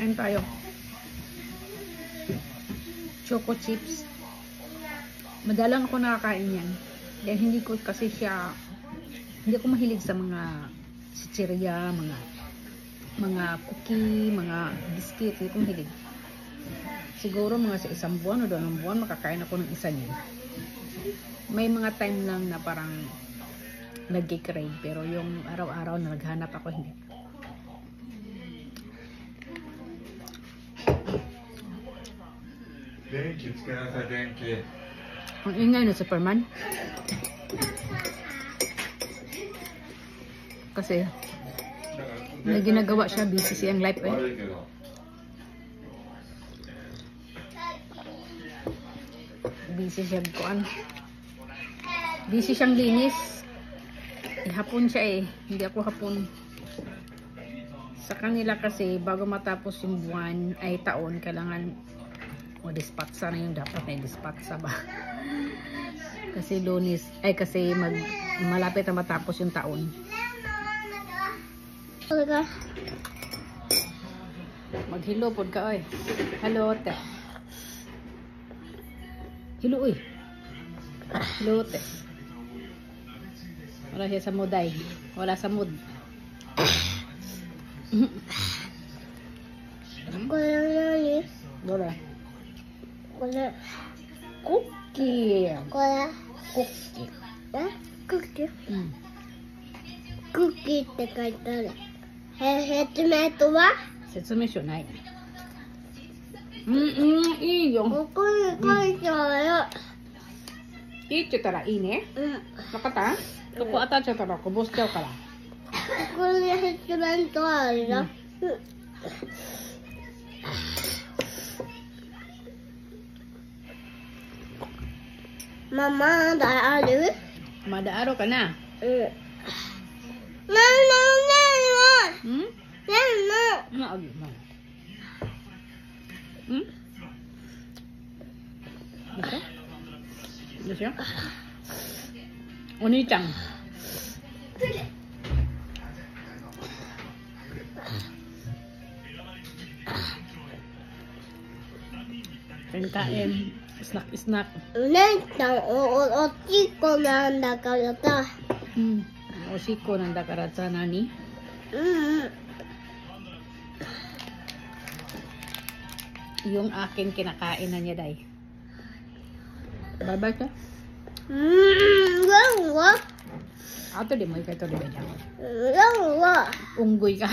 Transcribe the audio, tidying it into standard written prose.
Kain tayo. Choco chips. Madalang ako nakakain yan. Dahil hindi ko mahilig sa mga chichirya, mga cookie, mga biscuit. Hindi ko mahilig. Siguro mga sa isang buwan o 2 buwan makakain ako ng isa niyan. May mga time lang na parang nag-crave, pero yung araw-araw na naghanap ako, hindi. Ang ingay na Superman. Kasi may ginagawa siya, busy siyang life eh. Busy siya kuan. Busy siyang linis. Hapon siya eh. Hindi ako hapon. Sa kanila kasi bago matapos yung buwan ay taon, kailangan dispatsa na yung dapat na dispatsa ba. Kasi Lunes ay kasi malapit na matapos yung taon. Maghilo pod ka oy. Hello te. Hello oy. Hello te. Wala siya sa mood ay. Wala sa mood. Wala. Wala. Cookie. Wala. Cookie. Cookie. Cookie って書いてある。説明とは？説明書ない。いいよ。ここに書いてある。いいって言ったらいいね。わかった？ここ当たっちゃったらこぼしちゃうから。ここに説明とあるよ。まだある？まだあるかな？あるよ。でしょ？お兄ちゃん。Kain-kain. Snack-snack. お姉ちゃんおちっこなんだからさ。おしっこなんだからさ、何？Yung akin kinakain na niya, Day. Bye-bye ka? Ato di mo ikaw ito, di ba dyan? Unggoy ka.